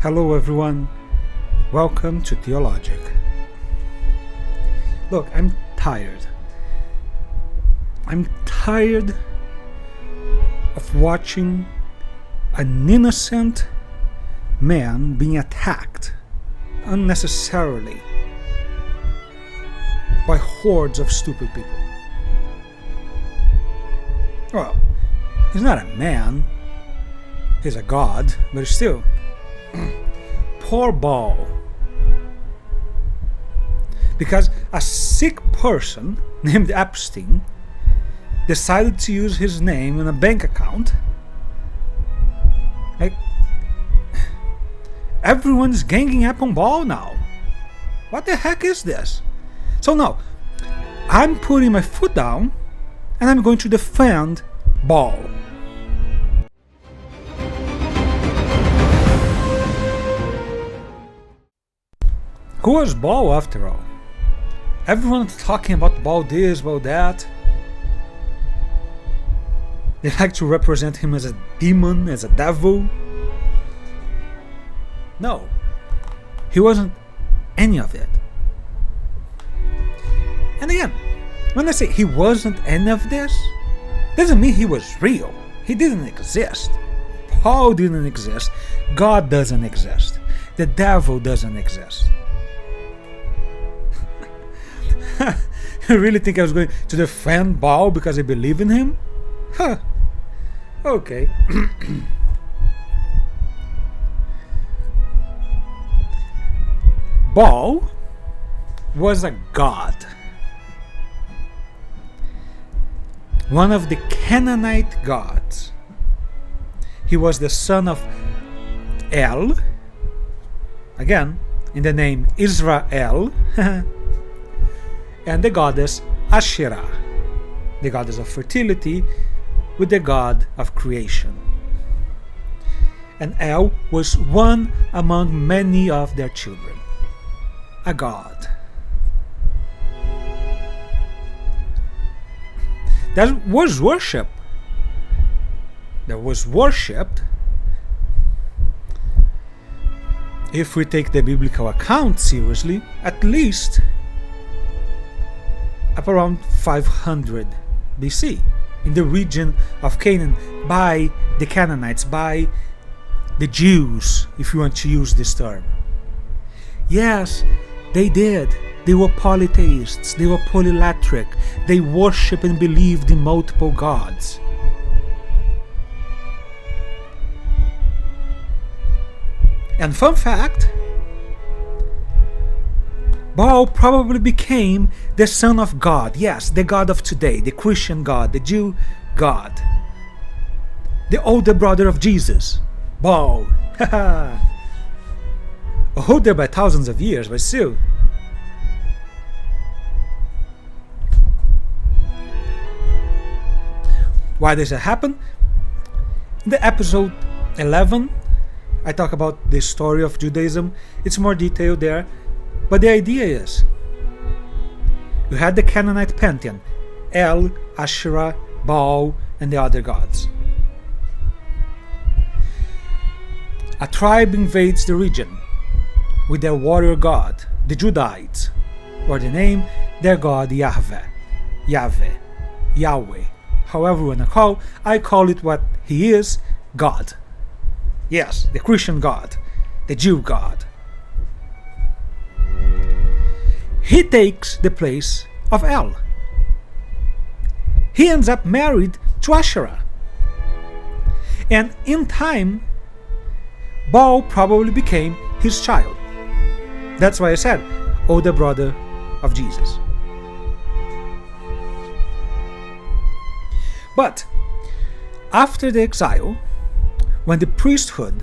Hello everyone, welcome to THLGK. Look, I'm tired. I'm tired of watching an innocent man being attacked unnecessarily by hordes of stupid people. Well, he's not a man, he's a god, but still. Poor Baal. Because a sick person named Epstein decided to use his name in a bank account. Like, everyone's ganging up on Baal now. What the heck is this? So now, I'm putting my foot down and I'm going to defend Baal. Who was Baal after all? Everyone's talking about Baal this, Baal that. They like to represent him as a demon, as a devil. No, he wasn't any of it. And again, when I say he wasn't any of this, doesn't mean he was real. He didn't exist. Paul didn't exist. God doesn't exist. The devil doesn't exist. You really think I was going to defend Baal because I believe in him? Huh. Okay. Baal was a god. One of the Canaanite gods. He was the son of El. Again, in the name Israel. And the goddess Asherah, the goddess of fertility, with the god of creation. And El was one among many of their children, a god. That was worship. That was worshipped. If we take the biblical account seriously, at least up around 500 BC in the region of Canaan by the Canaanites, by the Jews, if you want to use this term. Yes, they did. They were polytheists, they were polylatric, they worshiped and believed in multiple gods. And fun fact, Baal probably became the son of God. Yes, the God of today, the Christian God, the Jew God. The older brother of Jesus, Baal. Older by thousands of years, but still. Why does it happen? In the episode 11, I talk about the story of Judaism. It's more detailed there. But the idea is, you had the Canaanite pantheon, El, Asherah, Baal, and the other gods. A tribe invades the region with their warrior god, the Judahites, or the name their god Yahweh, Yahweh, however you want to call. I call it what he is, God. Yes, the Christian God, the Jew God. He takes the place of El. He ends up married to Asherah. And in time, Baal probably became his child. That's why I said, older brother of Jesus. But after the exile, when the priesthood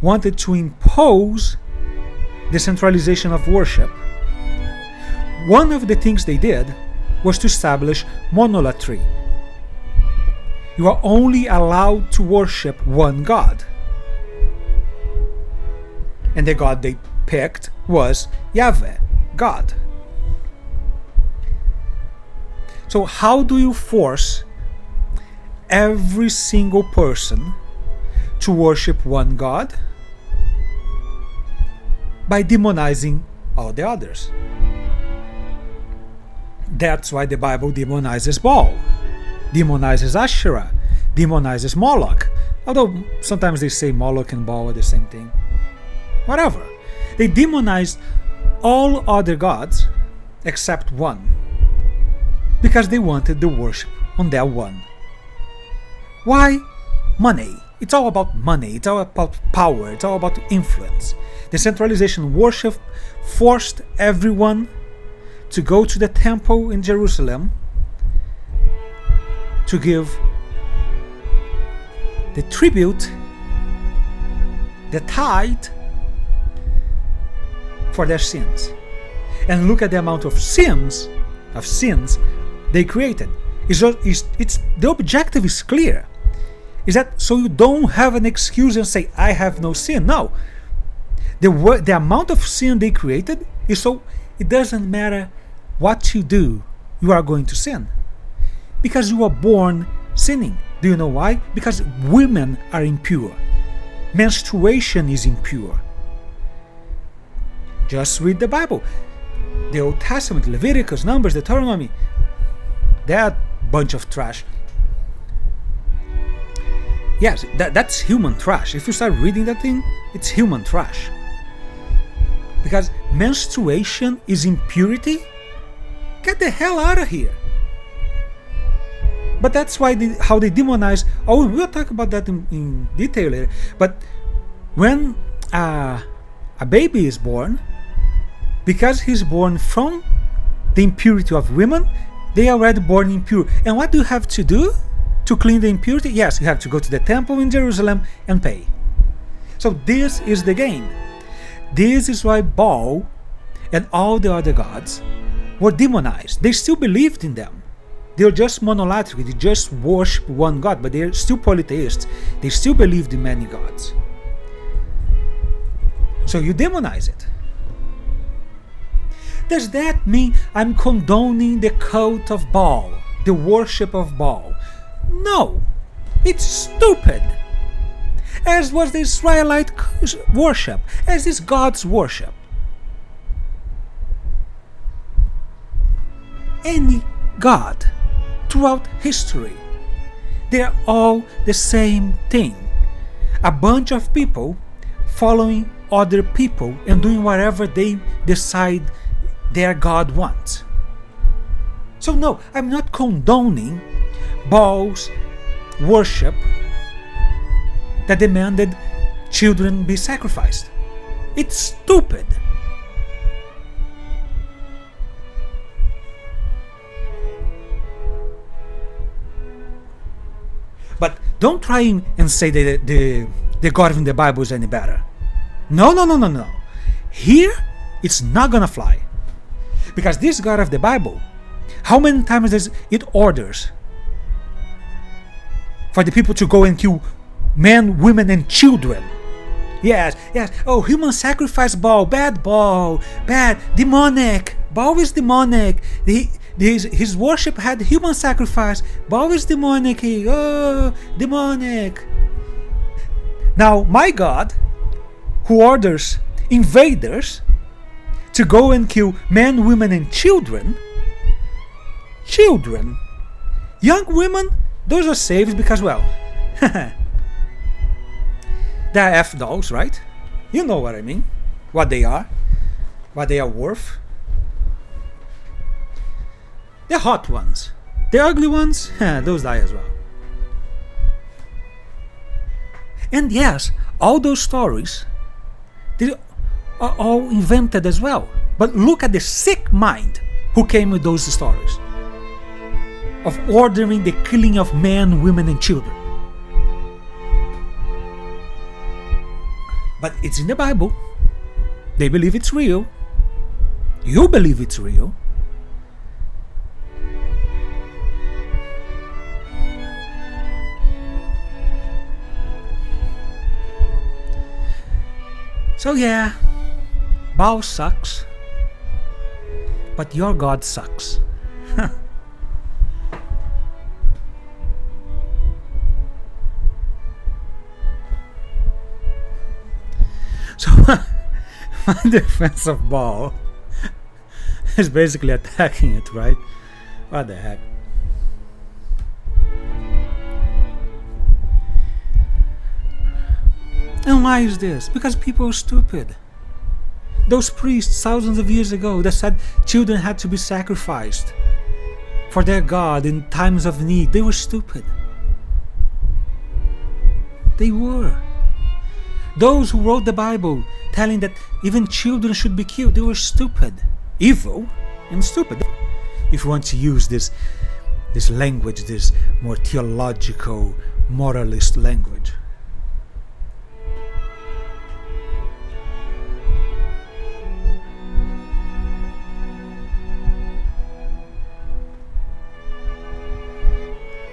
wanted to impose the centralization of worship, one of the things they did was to establish monolatry. You are only allowed to worship one god. And the god they picked was Yahweh, God. So how do you force every single person to worship one God? by demonizing all the others. That's why the Bible demonizes Baal, demonizes Asherah, demonizes Moloch. Although sometimes they say Moloch and Baal are the same thing. Whatever. They demonized all other gods except one, because they wanted the worship on that one. Why? Money. It's all about money. It's all about power. It's all about influence. The centralization worship forced everyone to go to the temple in Jerusalem to give the tribute, the tithe for their sins. And look at the amount of sins they created. The objective is clear. Is that so you don't have an excuse and say, I have no sin? No. The amount of sin they created is so it doesn't matter what you do, you are going to sin. Because you are born sinning. Do you know why? Because women are impure. Menstruation is impure. Just read the Bible. The Old Testament, Leviticus, Numbers, Deuteronomy, that bunch of trash. Yes, that's human trash. If you start reading that thing, it's human trash. Because menstruation is impurity? Get the hell out of here. But that's why how they demonize. Oh, we'll talk about that in detail later. But when a baby is born, because he's born from the impurity of women, they are already born impure. And what do you have to do to clean the impurity? Yes, you have to go to the temple in Jerusalem and pay. So this is the game. This is why Baal and all the other gods were demonized. They still believed in them. They're just monolithic. They just worship one God, but they're still polytheists. They still believed in many gods. So you demonize it. Does that mean I'm condoning the cult of Baal, the worship of Baal? No, it's stupid. As was the Israelite worship, as is God's worship. Any God throughout history, they're all the same thing. A bunch of people following other people and doing whatever they decide their God wants. So no, I'm not condoning Baal's worship that demanded children be sacrificed. It's stupid. But don't try and say that the God in the Bible is any better. No. Here, it's not gonna fly. Because this God of the Bible, how many times does it orders for the people to go and kill men, women, and children? Yes. Oh, human sacrifice, Baal, bad, demonic. Baal is demonic. His worship had human sacrifice. Baal is demonic. Demonic. Now, my God, who orders invaders to go and kill men, women, and children. Young women, those are saved because, well, they're F-dolls, right? You know what I mean. What they are worth. The hot ones. The ugly ones, those die as well. And yes, all those stories, they are all invented as well. But look at the sick mind who came with those stories of ordering the killing of men, women, and children. But it's in the Bible. They believe it's real. You believe it's real. So yeah, Baal sucks, but your God sucks. So My defense of Baal is basically attacking it, right? What the heck? And why is this? Because people are stupid. Those priests thousands of years ago that said children had to be sacrificed for their God in times of need, they were stupid. They were. Those who wrote the Bible telling that even children should be killed, they were stupid, evil, and stupid. If you want to use this language, this more theological, moralist language.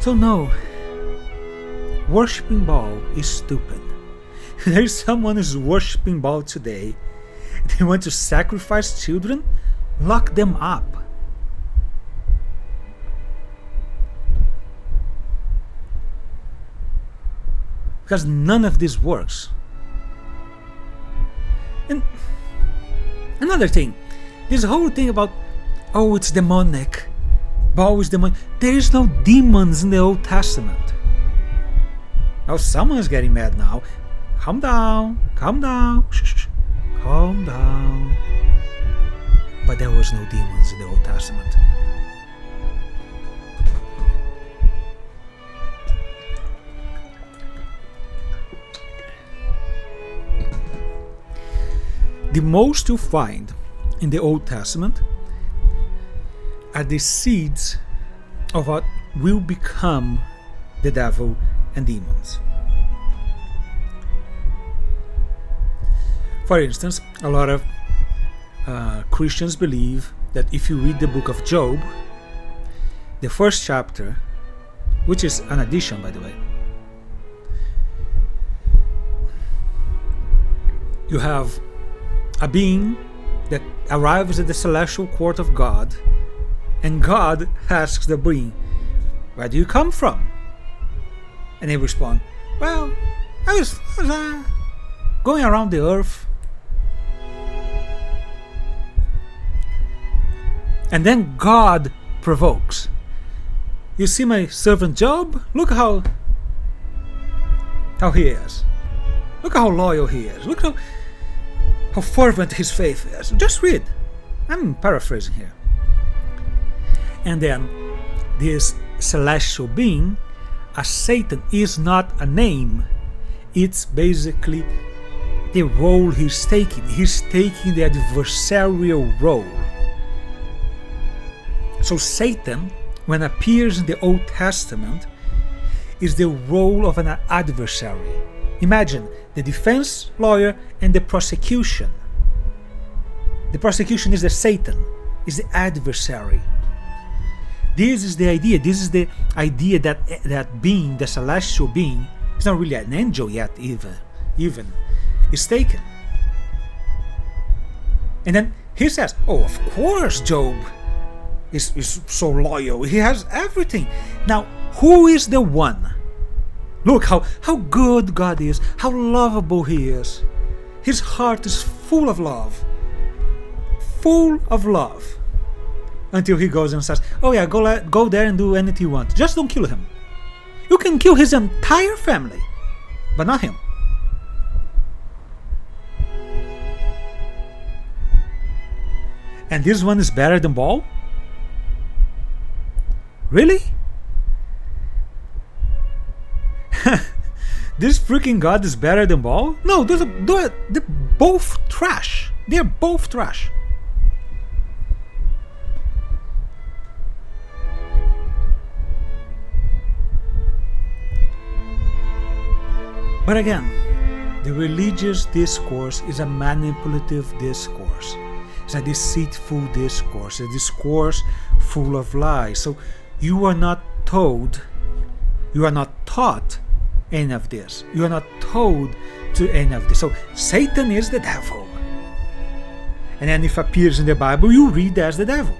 So no, worshipping Baal is stupid. If there's someone who's worshipping Baal today, they want to sacrifice children, lock them up. Because none of this works. And another thing, this whole thing about, oh, it's demonic. Baal is demonic. There is no demons in the Old Testament. Now someone's getting mad now. Calm down, calm down, shh, calm down. But there was no demons in the Old Testament. The most you find in the Old Testament are the seeds of what will become the devil and demons. For instance, a lot of Christians believe that if you read the book of Job, the first chapter, which is an addition, by the way, you have a being that arrives at the celestial court of God, and God asks the being, "Where do you come from?" And they respond, "Well, I was going around the earth." And then God provokes. "You see my servant Job? Look how he is. Look how loyal he is. Look how fervent his faith is. Just read." I'm paraphrasing here. And then this celestial being, as Satan, is not a name. It's basically the role he's taking. He's taking the adversarial role. So Satan, when appears in the Old Testament, is the role of an adversary. Imagine the defense lawyer and the prosecution. The prosecution is the Satan, is the adversary. This is the idea. This is the idea that being, the celestial being, is not really an angel yet, even is taken. And then he says, "Oh, of course, Job is so loyal. He has everything." Now, who is the one? Look how good God is, how lovable He is. His heart is full of love. Full of love. Until He goes and says, "Oh yeah, go there and do anything you want. Just don't kill him. You can kill his entire family, but not him." And this one is better than Baal? Really? This freaking God is better than Baal? No, they're both trash. They're both trash. But again, the religious discourse is a manipulative discourse. It's a deceitful discourse, a discourse full of lies. So you are not told, you are not taught any of this. You are not told to any of this. So Satan is the devil. And then if it appears in the Bible, you read as the devil.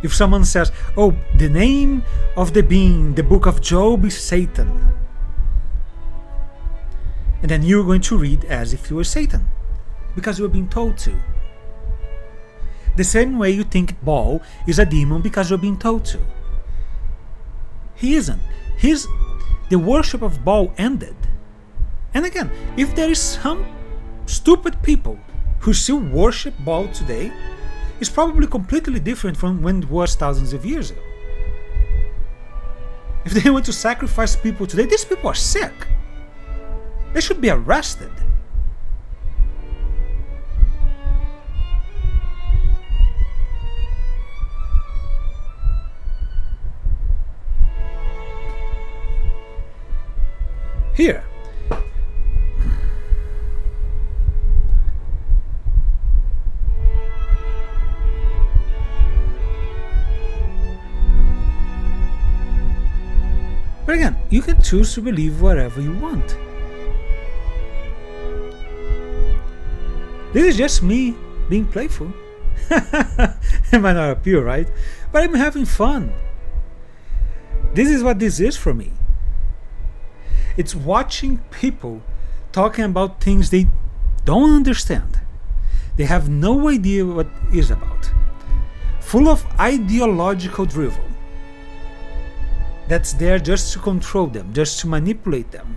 If someone says, "Oh, the name of the being, the book of Job is Satan," And then you're going to read as if you were Satan, because you're being told to. The same way you think Baal is a demon because you're being told to. He isn't. The worship of Baal ended. And again, if there is some stupid people who still worship Baal today, it's probably completely different from when it was thousands of years ago. If they want to sacrifice people today, these people are sick. They should be arrested. Here. But again, you can choose to believe whatever you want. This is just me being playful. It might not appear, right? But I'm having fun. This is what this is for me. It's watching people talking about things they don't understand. They have no idea what it is about. Full of ideological drivel. That's there just to control them, just to manipulate them.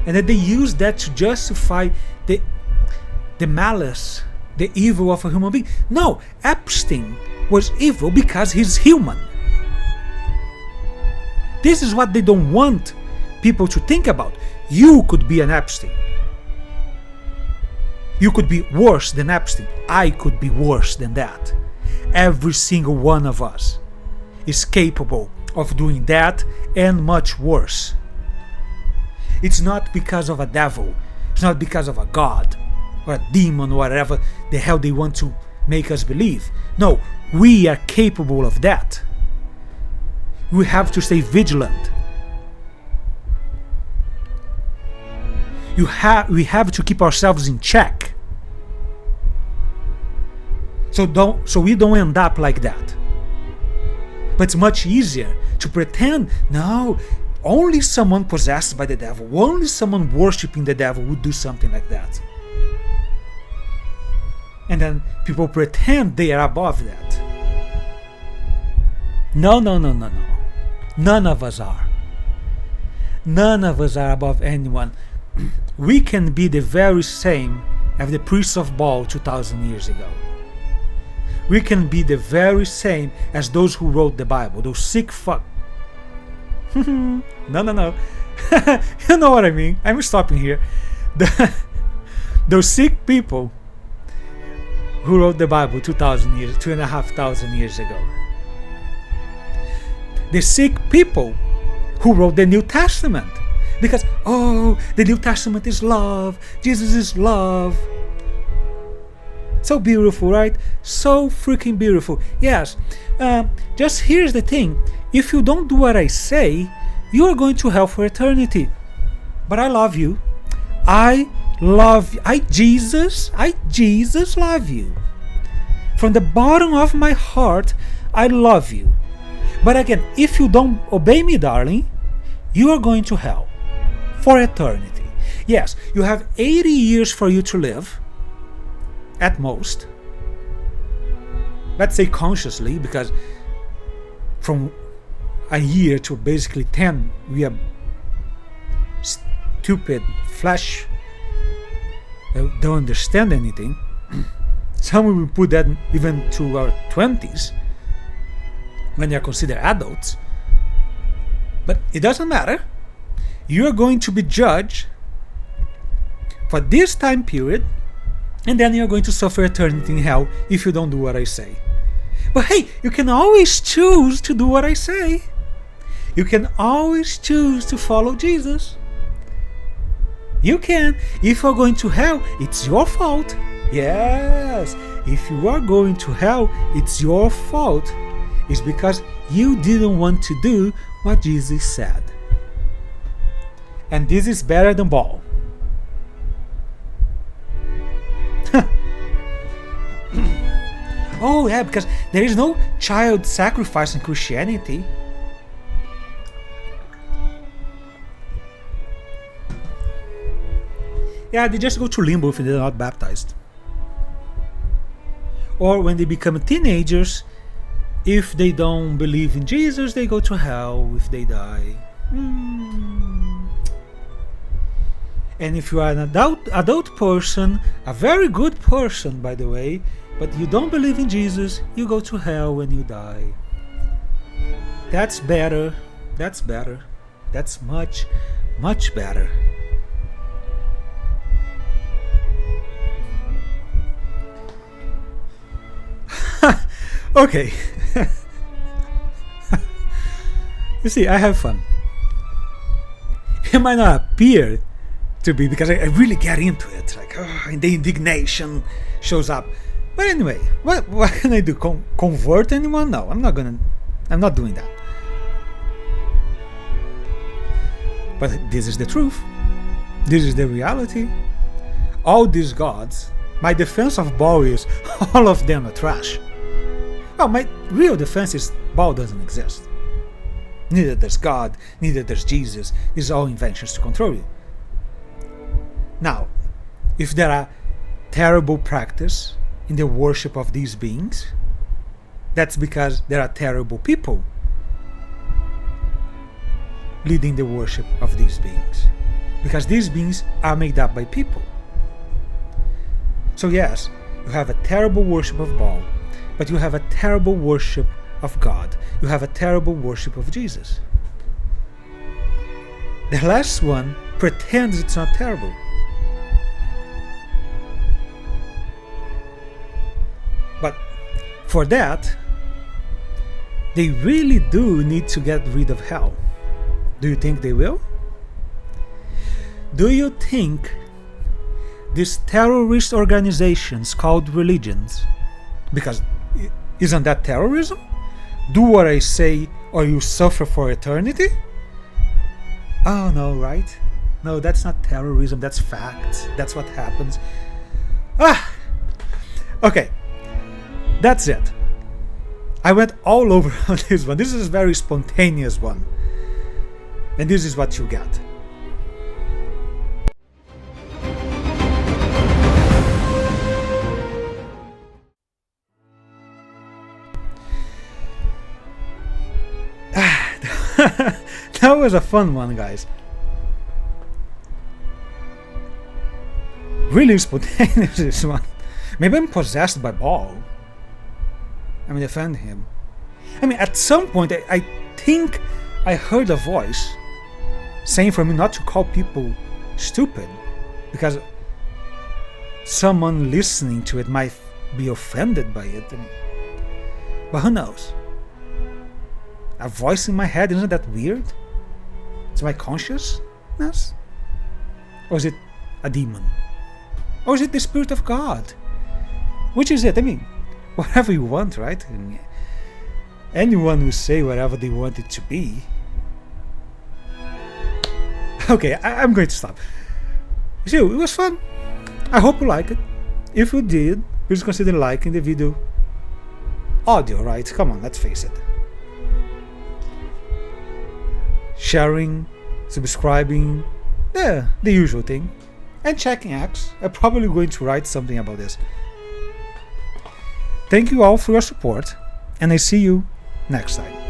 And that they use that to justify the malice, the evil of a human being. No, Epstein was evil because he's human. This is what they don't want people to think about. You could be an Epstein. You could be worse than Epstein. I could be worse than that. Every single one of us is capable of doing that and much worse. It's not because of a devil. It's not because of a god or a demon or whatever the hell they want to make us believe. No, we are capable of that. We have to stay vigilant. We have to keep ourselves in check. So we don't end up like that. But it's much easier to pretend, no, only someone possessed by the devil, only someone worshipping the devil would do something like that. And then people pretend they are above that. No. None of us are. None of us are above anyone. We can be the very same as the priests of Baal 2,000 years ago. We can be the very same as those who wrote the Bible, those sick fuck. No. You know what I mean. I'm stopping here. Those sick people who wrote the Bible 2,500 years ago. The sick people who wrote the New Testament. Because, the New Testament is love. Jesus is love. So beautiful, right? So freaking beautiful. Yes. Just here's the thing. If you don't do what I say, you are going to hell for eternity. But I love you. I Jesus love you. From the bottom of my heart, I love you. But again, if you don't obey me, darling, you are going to hell for eternity. Yes, you have 80 years for you to live, at most. Let's say consciously, because from a year to basically 10, we are stupid flesh that don't understand anything. Some will put that even to our 20s, when they are considered adults. But it doesn't matter. You are going to be judged for this time period, and then you're going to suffer eternity in hell if you don't do what I say. But hey, you can always choose to do what I say. You can always choose to follow Jesus. You can. If you're going to hell, it's your fault. Yes, if you are going to hell, it's your fault. It's because you didn't want to do what Jesus said. And this is better than Baal. Oh yeah, because there is no child sacrifice in Christianity. Yeah, they just go to limbo if they're not baptized. Or when they become teenagers, if they don't believe in Jesus, they go to hell if they die. And if you are an adult person, a very good person by the way, but you don't believe in Jesus, you go to hell when you die. That's better. That's better. That's much, much better. Okay. You see, I have fun. It might not appear to be because I really get into it, like, and the indignation shows up. But anyway, what can I do? Convert anyone? No, I'm not doing that. But this is the truth. This is the reality. All these gods, my defense of Baal is all of them are trash. Well, my real defense is Baal doesn't exist. Neither does God, neither does Jesus. These are all inventions to control you. Now, if there are terrible practice in the worship of these beings, that's because there are terrible people leading the worship of these beings. Because these beings are made up by people. So yes, you have a terrible worship of Baal, but you have a terrible worship of God. You have a terrible worship of Jesus. The last one pretends it's not terrible. But for that, they really do need to get rid of hell. Do you think they will? Do you think these terrorist organizations called religions, because isn't that terrorism? Do what I say or you suffer for eternity? Oh no, right? No, that's not terrorism, that's facts. That's what happens. Okay. That's it. I went all over on this one. This is a very spontaneous one. And this is what you get. That was a fun one, guys. Really spontaneous, this one. Maybe I'm possessed by Baal. I mean, defend him. I mean, at some point, I think I heard a voice saying for me not to call people stupid, because someone listening to it might be offended by it. But who knows? A voice in my head, isn't that weird? It's my consciousness? Or is it a demon? Or is it the Spirit of God? Which is it? I mean, whatever you want, right? I mean, anyone will say whatever they want it to be. Okay, I'm going to stop. So, it was fun. I hope you like it. If you did, please consider liking the video. Audio, right? Come on, let's face it. Sharing, subscribing, the usual thing. And checking X. I'm probably going to write something about this. Thank you all for your support, and I see you next time.